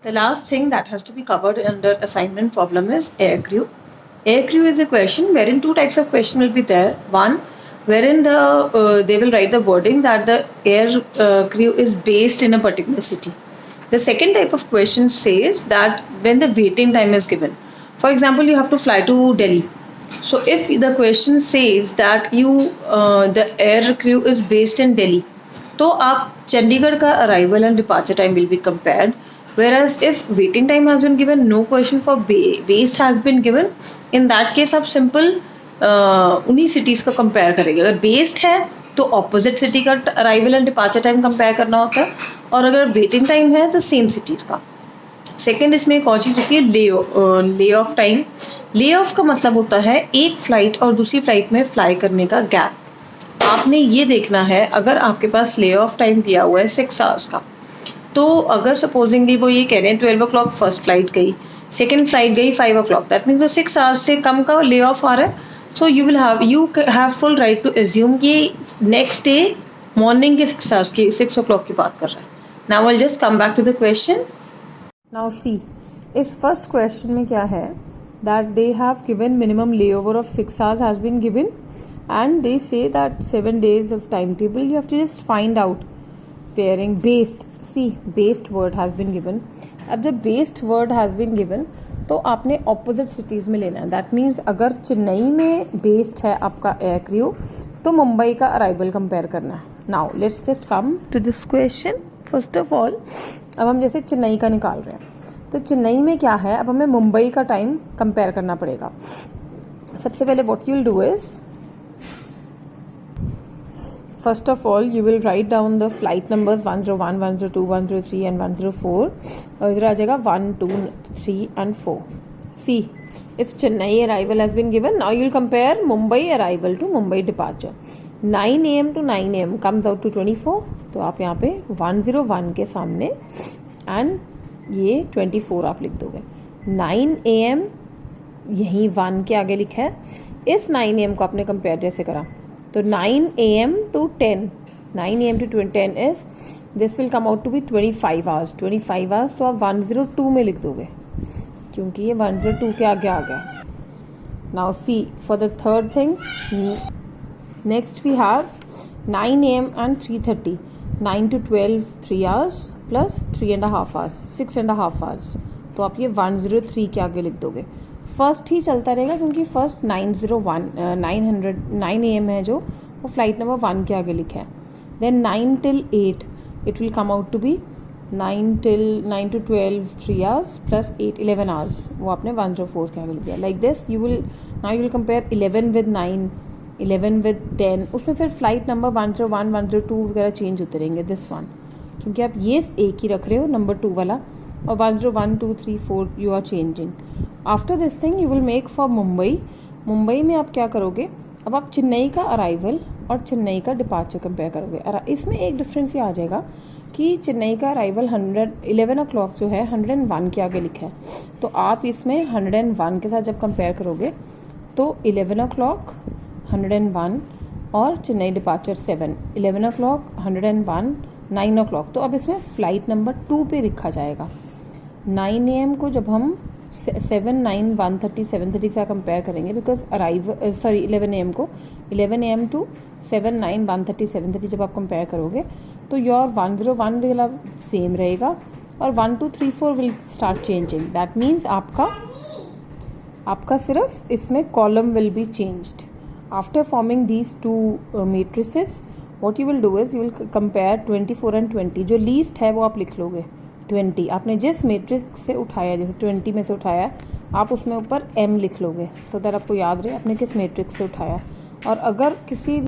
The last thing that has to be covered under assignment problem is air crew. Air crew is a question wherein two types of question will be there. One, wherein they will write the wording that the air crew is based in a particular city. The second type of question says that when the waiting time is given. For example, you have to fly to Delhi. So if the question says that the air crew is based in Delhi, तो आप चंडीगढ़ का arrival and departure time will be compared. Whereas if waiting time has been given, no question for based has been given, in that case आप simple उन्हीं cities का compare करेंगे. अगर based है तो ऑपोजिट सिटी का arrival and departure time compare करना होता है, और अगर वेटिंग टाइम है तो सेम सिटीज़ का. सेकेंड इसमें एक और चीज़ होती है lay off time. Lay off का मतलब होता है एक फ़्लाइट और दूसरी फ़्लाइट में फ्लाई करने का गैप. आपने ये देखना है, अगर आपके पास ले ऑफ टाइम दिया हुआ है 6 आवर्स का, तो अगर सपोजिंगली वो ये कह रहे हैं 12 o'clock फर्स्ट फ्लाइट गई, सेकेंड फ्लाइट गई 5 o'clock, दैट मीन्स 6 आवर्स से कम का ले ऑफ आ रहा है. So you have full right to assume कि नेक्स्ट डे मॉर्निंग के 6 आवर्स की 6 o'clock की बात कर रहा है. Now I just come back to the question. Now see, इस फर्स्ट क्वेश्चन में क्या है, that they have given minimum layover of 6 hours has been given, and they say that 7 days of timetable. You have to just find out pairing based. See, based word has been given. अब जब based word has been given तो आपने opposite cities में लेना है. That means अगर चेन्नई में based है आपका air crew तो मुंबई का arrival compare करना है. Now let's just come to this question. First of all, अब हम जैसे चेन्नई का निकाल रहे हैं, तो चेन्नई में क्या है, अब हमें मुंबई का टाइम कंपेयर करना पड़ेगा. सबसे पहले what you'll do is, first of all you will write down the flight numbers 101, 102, 103 and 104, और इधर आ जाएगा 1, 2, 3 and 4. See, if Chennai arrival has been given, now you'll compare Mumbai arrival to Mumbai departure. 9 AM to 9 AM comes out to 24, तो आप यहाँ पे 101 के सामने and ये 24 आप लिख दोगे. 9 AM यहीं 1 के आगे लिखा है. इस 9 AM को आपने कंपेयर जैसे करा, तो 9 AM to 10, 9 AM to 10 is, this will come out to be 25 hours. 25 hours तो आप 102 में लिख दोगे क्योंकि ये 102 के आगे आ गया. Now see, for the third thing, next we have 9 AM and 3:30. 9 to 12 3 hours plus 3.5 hours, 6.5 hours. तो आप ये 103 के आगे लिख दोगे. फर्स्ट ही चलता रहेगा क्योंकि फर्स्ट 9 AM है जो, वो फ्लाइट नंबर 1 के आगे लिखा है. Then 9 till 8 it will come out to be 9 to 12 3 hours plus 8 11 hours, वो आपने 104 के आगे लिख दिया. Like this you will compare 11 with 9, 11 with 10. उसमें फिर फ्लाइट नंबर 101 102 वगैरह चेंज होते रहेंगे. दिस वन क्योंकि आप ये एक ही रख रहे हो नंबर 2 वाला, और 101 2 3 4 you are changing. After this thing you will make for Mumbai. Mumbai में आप क्या करोगे, अब आप चेन्नई का अराइवल और चेन्नई का डिपार्चर कंपेयर करोगे. इसमें एक डिफरेंस ये आ जाएगा कि चेन्नई का अराइवल 11 o'clock जो है 101 के आगे लिखा है, तो आप इसमें 101 के साथ जब कंपेयर करोगे तो 11 o'clock 101 और चेन्नई डिपार्चर 7, 11 o'clock 101 9 o'clock, तो अब इसमें फ्लाइट नंबर 2 पे लिखा जाएगा. 9 AM को जब हम 7 9 130 7:30 का कंपेयर करेंगे, बिकॉज 11 AM को 11 AM टू 7 9 130 7:30 जब आप कंपेयर करोगे तो योर 101 विल सेम रहेगा और 1 2 3 4 will start changing. That means आपका सिर्फ इसमें column will be changed. After forming these 2 matrices, what you will do is you will compare 24 and 20. जो लीस्ट है वो आप लिख लोगे 20. आपने जिस मैट्रिक्स से उठाया, जैसे 20 में से उठाया, आप उसमें ऊपर M लिख लोगे सो दैट आपको याद रहे आपने किस मैट्रिक्स से उठाया. और अगर किसी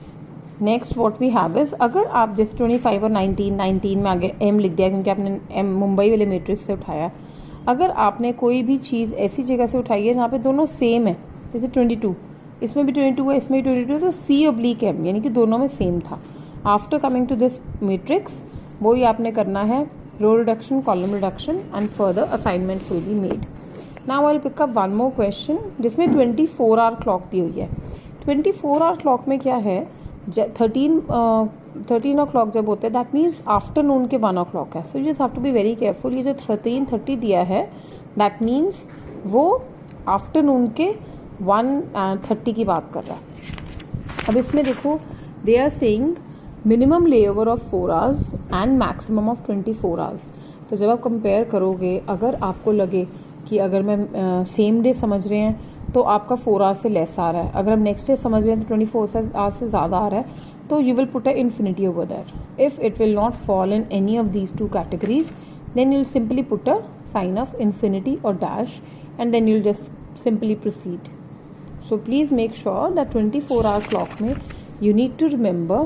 next what we have is, अगर आप जैसे 25 और 19 में आगे M लिख दिया क्योंकि आपने M मुंबई वाले मैट्रिक्स से उठाया. अगर आपने कोई भी चीज़ ऐसी जगह से उठाई है जहाँ पे दोनों सेम है, जैसे 22, इसमें भी 22 है इसमें भी 22, तो C/M यानी कि दोनों में सेम था. After coming to this matrix, वो ही आपने करना है row reduction, column reduction, and further assignments will be made. Now I'll pick up one more question जिसमें 24 hour clock दी हुई है. 24 hour clock में क्या है, 13 o'clock जब होते हैं दैट मीन्स आफ्टरनून के 1 o'clock है. So you just have to be very careful. ये जो 13:30 दिया है दैट मीन्स वो आफ्टरनून के 1:30 की बात कर रहा है. अब इसमें देखो they are saying minimum layover of 4 hours and maximum of 24 hours. तो जब आप कंपेयर करोगे, अगर आपको लगे कि अगर मैं सेम डे समझ रहे हैं तो आपका 4 hours से लेस आ रहा है, अगर हम नेक्स्ट डे समझ रहे हैं तो 24 hours से ज़्यादा आ रहा है, तो you will put a infinity over that. If it will not fall in any of these two categories then you'll simply put a sign of infinity or dash and then you'll just simply proceed. So please make sure that 24-hour clock में you need to remember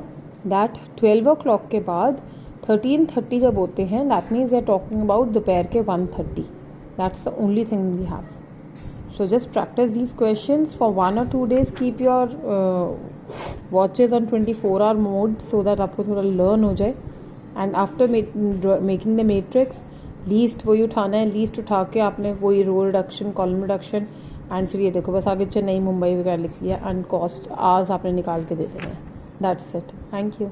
that 12 o'clock के बाद 13:30 जब होते हैं that means they are talking about दोपहर के 1:30. That's the only thing we have. So just practice these questions for 1 or 2 days. Keep your watches on 24-hour mode so that आपको थोड़ा learn हो जाए. And after making the matrix least वही उठाना है, least उठा के आपने वही row reduction, column reduction and फिर ये देखो बस आगे चेन्नई मुंबई वगैरह लिख लिया एंड कॉस्ट आवर्स आपने निकाल के दे देना है. That's it. Thank you.